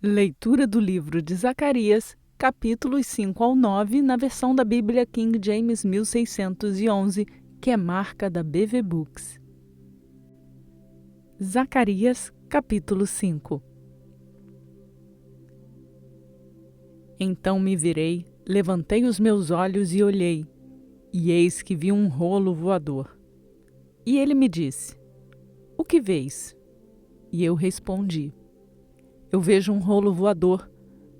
Leitura do livro de Zacarias, capítulos 5 ao 9, na versão da Bíblia King James 1611, que é marca da BV Books. Zacarias, capítulo 5. Então me virei, levantei os meus olhos e olhei, e eis que vi um rolo voador. E ele me disse: O que vês? E eu respondi: Eu vejo um rolo voador.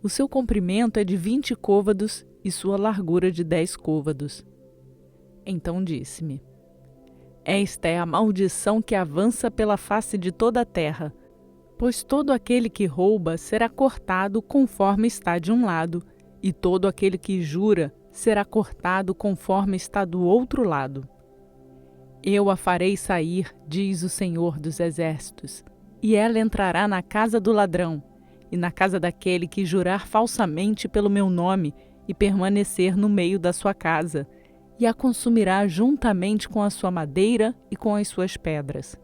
O seu comprimento é de 20 côvados e sua largura de 10 côvados. Então disse-me: Esta é a maldição que avança pela face de toda a terra, pois todo aquele que rouba será cortado conforme está de um lado, e todo aquele que jura será cortado conforme está do outro lado. Eu a farei sair, diz o Senhor dos Exércitos, e ela entrará na casa do ladrão, e na casa daquele que jurar falsamente pelo meu nome e permanecer no meio da sua casa, e a consumirá juntamente com a sua madeira e com as suas pedras.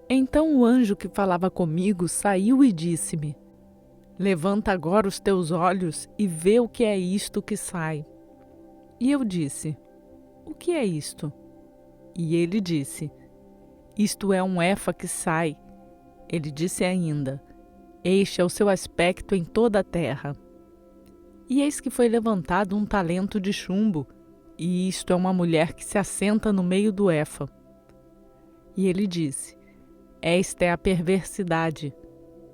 Então o anjo que falava comigo saiu e disse-me: Levanta agora os teus olhos e vê o que é isto que sai. E eu disse: O que é isto? E ele disse: Isto é um efa que sai. Ele disse ainda: Este é o seu aspecto em toda a terra. E eis que foi levantado um talento de chumbo, e isto é uma mulher que se assenta no meio do efa. E ele disse: Esta é a perversidade.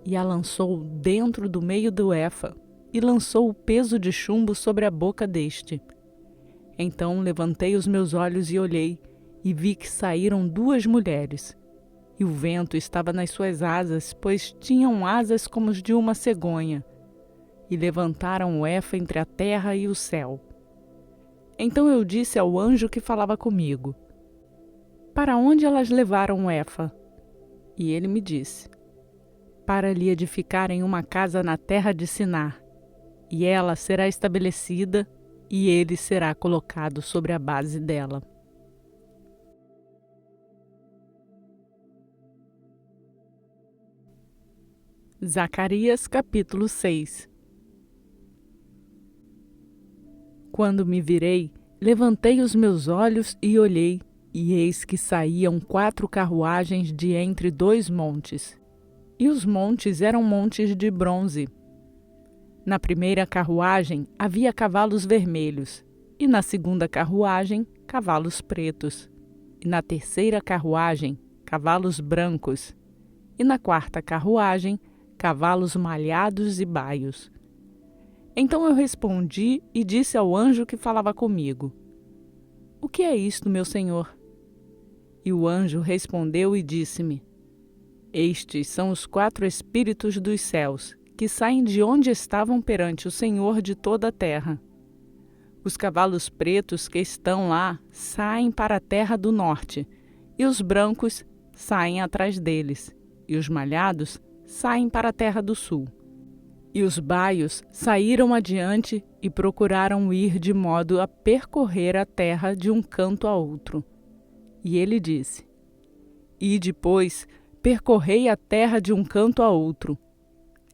E a lançou dentro do meio do efa, e lançou o peso de chumbo sobre a boca deste. Então levantei os meus olhos e olhei, e vi que saíram duas mulheres. E o vento estava nas suas asas, pois tinham asas como as de uma cegonha. E levantaram o efa entre a terra e o céu. Então eu disse ao anjo que falava comigo: Para onde elas levaram o efa? E ele me disse: Para lhe edificarem uma casa na terra de Sinar, e ela será estabelecida, e ele será colocado sobre a base dela. Zacarias capítulo 6. Quando me virei, levantei os meus olhos e olhei, e eis que saíam 4 carruagens de entre 2 montes. E os montes eram montes de bronze. Na primeira carruagem havia cavalos vermelhos, e na segunda carruagem cavalos pretos, e na terceira carruagem cavalos brancos, e na quarta carruagem cavalos malhados e baios. Então eu respondi e disse ao anjo que falava comigo: O que é isto, meu senhor? E o anjo respondeu e disse-me: Estes são os 4 espíritos dos céus, que saem de onde estavam perante o Senhor de toda a terra. Os cavalos pretos que estão lá saem para a terra do norte, e os brancos saem atrás deles, e os malhados saem para a terra do sul. E os baios saíram adiante e procuraram ir de modo a percorrer a terra de um canto a outro. E ele disse: Ide, pois, percorrei a terra de um canto a outro.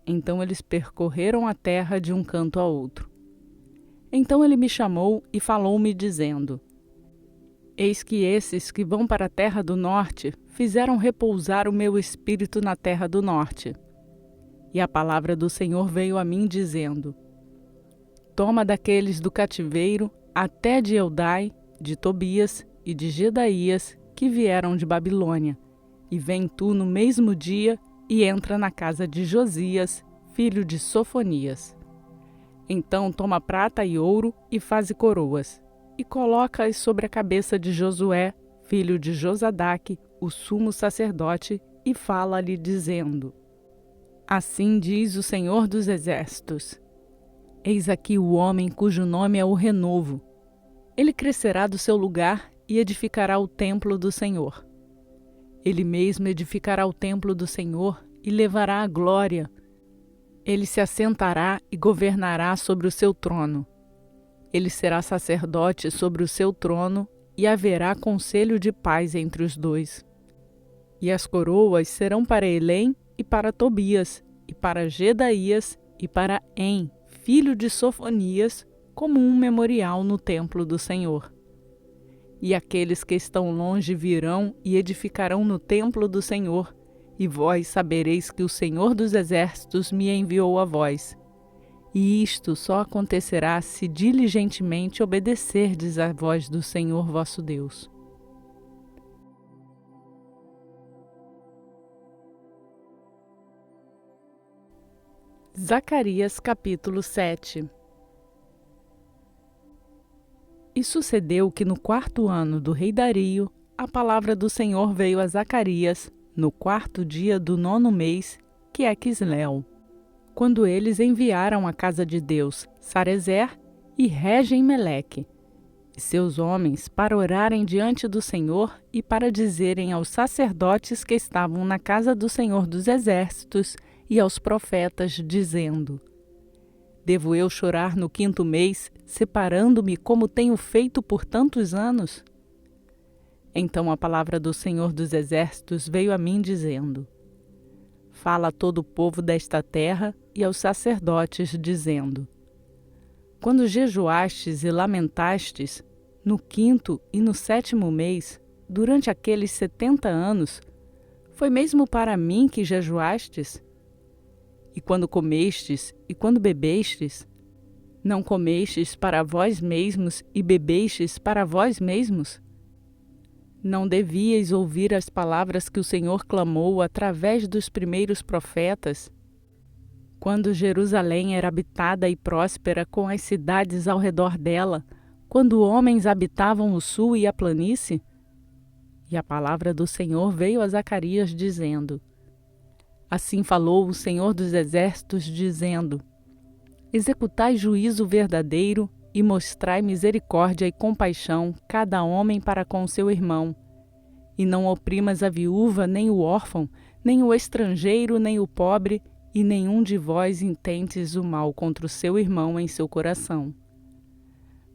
Então eles percorreram a terra de um canto a outro. Então ele me chamou e falou-me, dizendo: Eis que esses que vão para a terra do norte fizeram repousar o meu espírito na terra do norte. E a palavra do Senhor veio a mim, dizendo: Toma daqueles do cativeiro até de Eldai, de Tobias e de Gedaías, que vieram de Babilônia, e vem tu no mesmo dia e entra na casa de Josias, filho de Sofonias. Então toma prata e ouro e faze coroas, e coloca-as sobre a cabeça de Josué, filho de Josadaque, o sumo sacerdote, e fala-lhe dizendo: Assim diz o Senhor dos Exércitos: Eis aqui o homem cujo nome é o Renovo. Ele crescerá do seu lugar e edificará o templo do Senhor. Ele mesmo edificará o templo do Senhor e levará a glória. Ele se assentará e governará sobre o seu trono. Ele será sacerdote sobre o seu trono e haverá conselho de paz entre os dois. E as coroas serão para Elém e para Tobias, e para Jedaías e para En, filho de Sofonias, como um memorial no templo do Senhor. E aqueles que estão longe virão e edificarão no templo do Senhor, e vós sabereis que o Senhor dos Exércitos me enviou a vós. E isto só acontecerá se diligentemente obedecerdes à voz do Senhor vosso Deus. Zacarias capítulo 7. E sucedeu que no 4º ano do rei Dario, a palavra do Senhor veio a Zacarias, no 4º dia do 9º mês, que é Quisleu, quando eles enviaram à casa de Deus Sarezer e Regem-Meleque, e seus homens, para orarem diante do Senhor e para dizerem aos sacerdotes que estavam na casa do Senhor dos Exércitos e aos profetas, dizendo: Devo eu chorar no 5º mês, separando-me como tenho feito por tantos anos? Então a palavra do Senhor dos Exércitos veio a mim, dizendo: Fala a todo o povo desta terra e aos sacerdotes, dizendo: Quando jejuastes e lamentastes, no 5º e no 7º mês, durante aqueles 70 anos, foi mesmo para mim que jejuastes? E quando comestes e quando bebestes, não comestes para vós mesmos e bebestes para vós mesmos? Não devíeis ouvir as palavras que o Senhor clamou através dos primeiros profetas, quando Jerusalém era habitada e próspera com as cidades ao redor dela, quando homens habitavam o sul e a planície? E a palavra do Senhor veio a Zacarias, dizendo: Assim falou o Senhor dos Exércitos, dizendo: Executai juízo verdadeiro e mostrai misericórdia e compaixão, cada homem para com seu irmão. E não oprimas a viúva, nem o órfão, nem o estrangeiro, nem o pobre, e nenhum de vós intentes o mal contra o seu irmão em seu coração.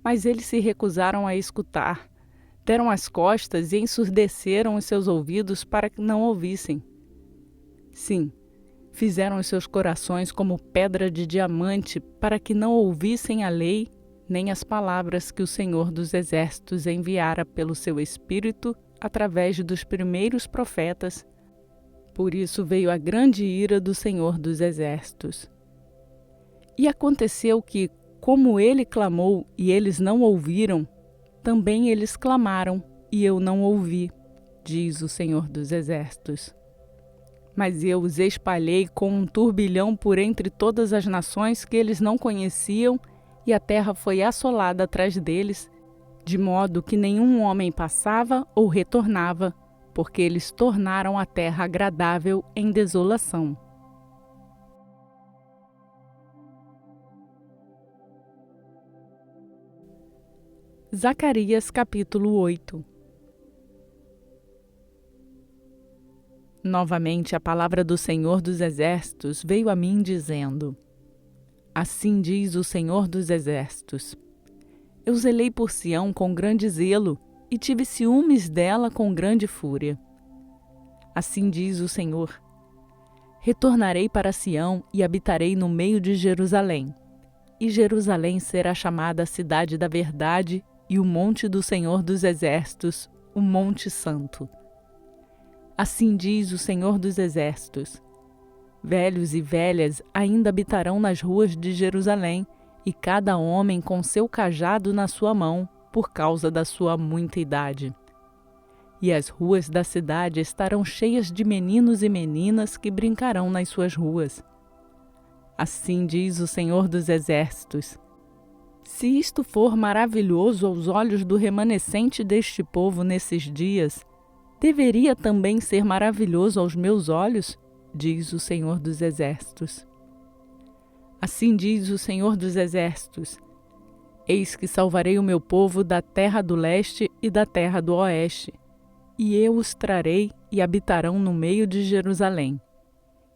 Mas eles se recusaram a escutar, deram as costas e ensurdeceram os seus ouvidos para que não ouvissem. Sim, fizeram os seus corações como pedra de diamante para que não ouvissem a lei, nem as palavras que o Senhor dos Exércitos enviara pelo seu Espírito através dos primeiros profetas. Por isso veio a grande ira do Senhor dos Exércitos. E aconteceu que, como ele clamou e eles não ouviram, também eles clamaram e eu não ouvi, diz o Senhor dos Exércitos. Mas eu os espalhei com um turbilhão por entre todas as nações que eles não conheciam, e a terra foi assolada atrás deles, de modo que nenhum homem passava ou retornava, porque eles tornaram a terra agradável em desolação. Zacarias capítulo 8. Novamente a palavra do Senhor dos Exércitos veio a mim, dizendo: Assim diz o Senhor dos Exércitos: Eu zelei por Sião com grande zelo e tive ciúmes dela com grande fúria. Assim diz o Senhor: Retornarei para Sião e habitarei no meio de Jerusalém. E Jerusalém será chamada a cidade da verdade e o monte do Senhor dos Exércitos, o Monte Santo. Assim diz o Senhor dos Exércitos: Velhos e velhas ainda habitarão nas ruas de Jerusalém, e cada homem com seu cajado na sua mão, por causa da sua muita idade. E as ruas da cidade estarão cheias de meninos e meninas que brincarão nas suas ruas. Assim diz o Senhor dos Exércitos: Se isto for maravilhoso aos olhos do remanescente deste povo nesses dias, deveria também ser maravilhoso aos meus olhos, diz o Senhor dos Exércitos. Assim diz o Senhor dos Exércitos: Eis que salvarei o meu povo da terra do leste e da terra do oeste, e eu os trarei e habitarão no meio de Jerusalém.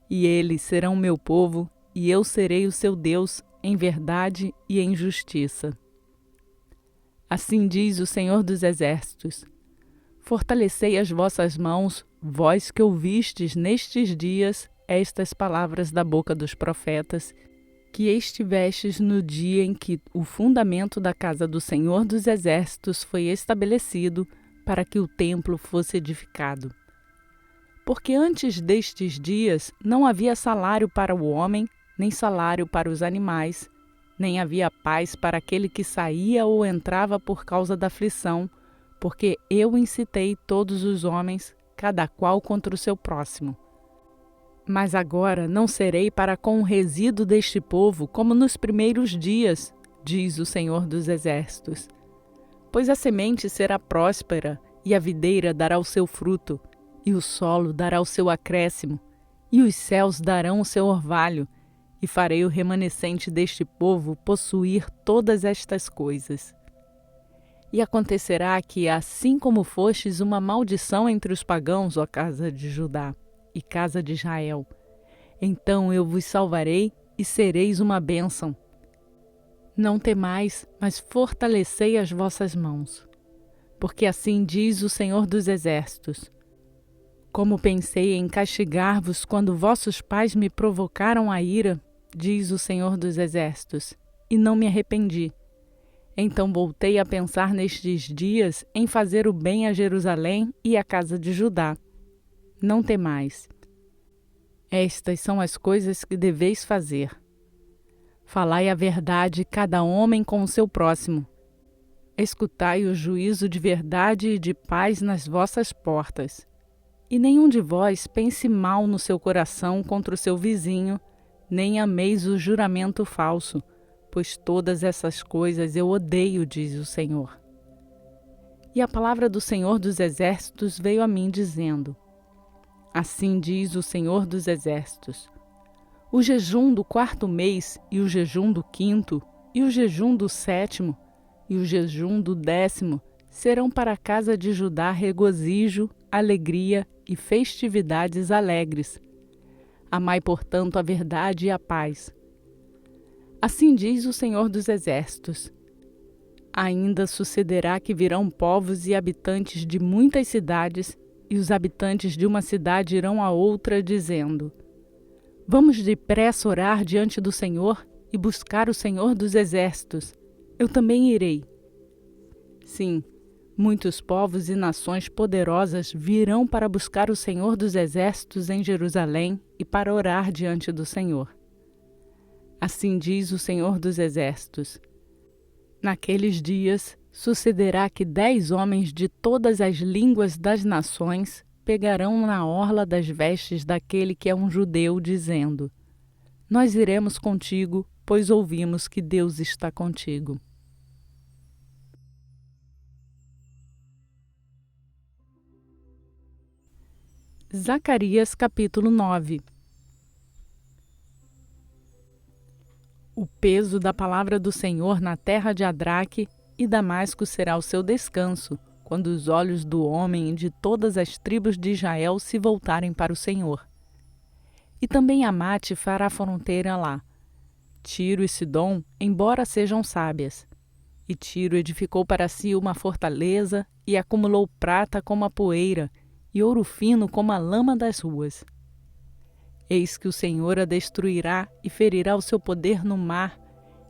E eles serão meu povo, e eu serei o seu Deus em verdade e em justiça. Assim diz o Senhor dos Exércitos: Fortalecei as vossas mãos, vós que ouvistes nestes dias, estas palavras da boca dos profetas, que estivestes no dia em que o fundamento da casa do Senhor dos Exércitos foi estabelecido, para que o templo fosse edificado. Porque antes destes dias não havia salário para o homem, nem salário para os animais, nem havia paz para aquele que saía ou entrava por causa da aflição, porque eu incitei todos os homens, cada qual contra o seu próximo. Mas agora não serei para com o resíduo deste povo como nos primeiros dias, diz o Senhor dos Exércitos. Pois a semente será próspera, e a videira dará o seu fruto, e o solo dará o seu acréscimo, e os céus darão o seu orvalho, e farei o remanescente deste povo possuir todas estas coisas. E acontecerá que, assim como fostes uma maldição entre os pagãos, ó casa de Judá e casa de Israel, então eu vos salvarei e sereis uma bênção. Não temais, mas fortalecei as vossas mãos. Porque assim diz o Senhor dos Exércitos: como pensei em castigar-vos quando vossos pais me provocaram a ira, diz o Senhor dos Exércitos, e não me arrependi. Então voltei a pensar nestes dias em fazer o bem a Jerusalém e à casa de Judá. Não temais. Estas são as coisas que deveis fazer. Falai a verdade, cada homem com o seu próximo. Escutai o juízo de verdade e de paz nas vossas portas. E nenhum de vós pense mal no seu coração contra o seu vizinho, nem ameis o juramento falso, pois todas essas coisas eu odeio, diz o Senhor. E a palavra do Senhor dos Exércitos veio a mim, dizendo: assim diz o Senhor dos Exércitos: o jejum do 4º mês, e o jejum do 5º, e o jejum do 7º, e o jejum do 10º serão para a casa de Judá regozijo, alegria e festividades alegres. Amai, portanto, a verdade e a paz. Assim diz o Senhor dos Exércitos: ainda sucederá que virão povos e habitantes de muitas cidades, e os habitantes de uma cidade irão a outra, dizendo: vamos depressa orar diante do Senhor e buscar o Senhor dos Exércitos. Eu também irei. Sim, muitos povos e nações poderosas virão para buscar o Senhor dos Exércitos em Jerusalém e para orar diante do Senhor. Assim diz o Senhor dos Exércitos: naqueles dias sucederá que 10 homens de todas as línguas das nações pegarão na orla das vestes daquele que é um judeu, dizendo: nós iremos contigo, pois ouvimos que Deus está contigo. Zacarias capítulo 9. O peso da palavra do Senhor na terra de Adraque, e Damasco será o seu descanso, quando os olhos do homem e de todas as tribos de Israel se voltarem para o Senhor. E também Amate fará fronteira lá. Tiro e Sidom, embora sejam sábias. E Tiro edificou para si uma fortaleza e acumulou prata como a poeira e ouro fino como a lama das ruas. Eis que o Senhor a destruirá e ferirá o seu poder no mar,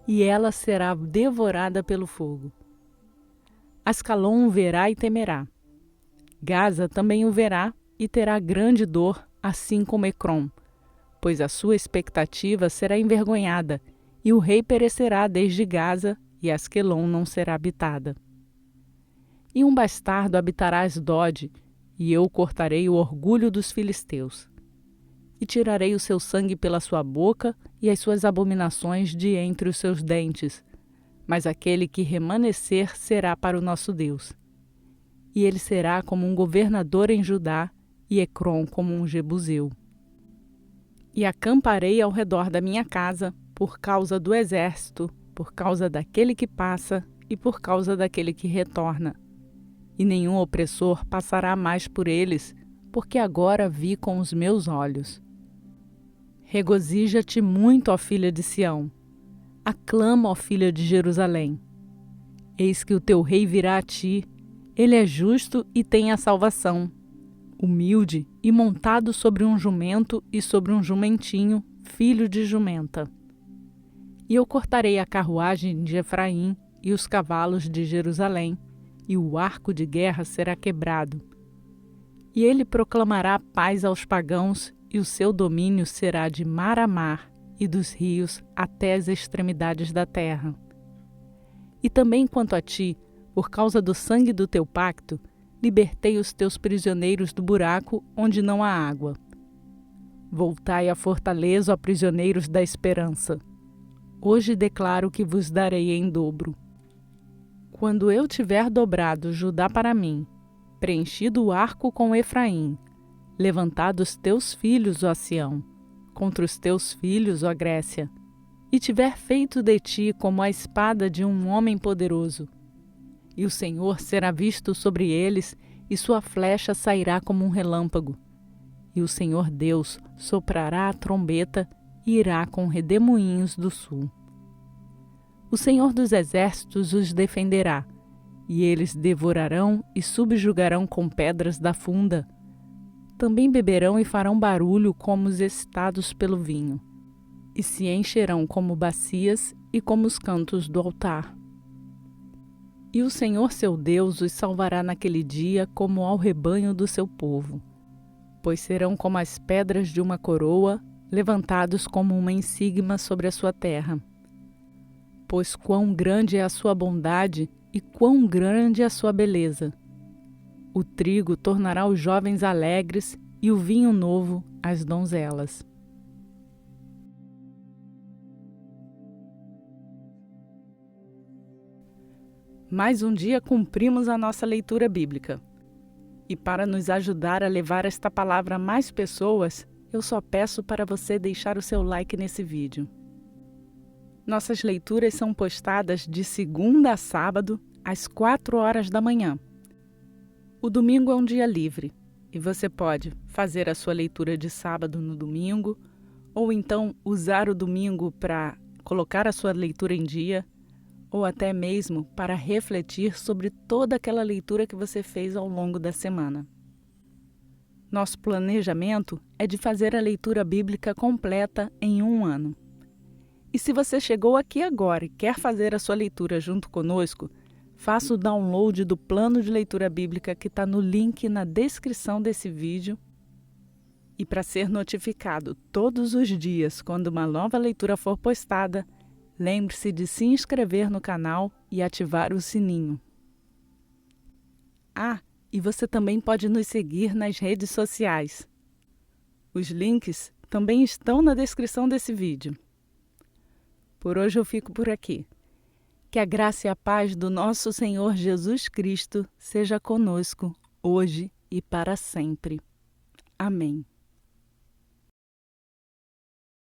e ela será devorada pelo fogo. Ascalon o verá e temerá. Gaza também o verá e terá grande dor, assim como Ecrom, pois a sua expectativa será envergonhada, e o rei perecerá desde Gaza, e Asquelon não será habitada. E um bastardo habitará Asdod, e eu cortarei o orgulho dos filisteus. E tirarei o seu sangue pela sua boca e as suas abominações de entre os seus dentes, mas aquele que remanescer será para o nosso Deus. E ele será como um governador em Judá, e Ecrom como um jebuseu. E acamparei ao redor da minha casa, por causa do exército, por causa daquele que passa e por causa daquele que retorna. E nenhum opressor passará mais por eles, porque agora vi com os meus olhos. Regozija-te muito, ó filha de Sião. Aclama, ó filha de Jerusalém. Eis que o teu rei virá a ti. Ele é justo e tem a salvação. humilde e montado sobre um jumento e sobre um jumentinho, filho de jumenta. E eu cortarei a carruagem de Efraim e os cavalos de Jerusalém, e o arco de guerra será quebrado. E ele proclamará paz aos pagãos, e o seu domínio será de mar a mar, e dos rios até as extremidades da terra. E também quanto a ti, por causa do sangue do teu pacto, libertei os teus prisioneiros do buraco onde não há água. Voltai à fortaleza, ó prisioneiros da esperança. Hoje declaro que vos darei em dobro. Quando eu tiver dobrado Judá para mim, preenchido o arco com Efraim, levantado os teus filhos, ó Sião, contra os teus filhos, ó Grécia, e tiver feito de ti como a espada de um homem poderoso, e o Senhor será visto sobre eles, e sua flecha sairá como um relâmpago, e o Senhor Deus soprará a trombeta e irá com redemoinhos do sul. O Senhor dos exércitos os defenderá, e eles devorarão e subjugarão com pedras da funda. Também beberão e farão barulho como os excitados pelo vinho, e se encherão como bacias e como os cantos do altar. E o Senhor seu Deus os salvará naquele dia como ao rebanho do seu povo, pois serão como as pedras de uma coroa, levantados como uma insígnia sobre a sua terra. Pois quão grande é a sua bondade e quão grande é a sua beleza. O trigo tornará os jovens alegres e o vinho novo às donzelas. Mais um dia cumprimos a nossa leitura bíblica. E para nos ajudar a levar esta palavra a mais pessoas, eu só peço para você deixar o seu like nesse vídeo. Nossas leituras são postadas de segunda a sábado, às 4 horas da manhã. O domingo é um dia livre, e você pode fazer a sua leitura de sábado no domingo, ou então usar o domingo para colocar a sua leitura em dia, ou até mesmo para refletir sobre toda aquela leitura que você fez ao longo da semana. Nosso planejamento é de fazer a leitura bíblica completa em um ano. E se você chegou aqui agora e quer fazer a sua leitura junto conosco, faça o download do plano de leitura bíblica que está no link na descrição desse vídeo. E para ser notificado todos os dias quando uma nova leitura for postada, lembre-se de se inscrever no canal e ativar o sininho. E você também pode nos seguir nas redes sociais. Os links também estão na descrição desse vídeo. Por hoje eu fico por aqui. Que a graça e a paz do nosso Senhor Jesus Cristo seja conosco, hoje e para sempre. Amém.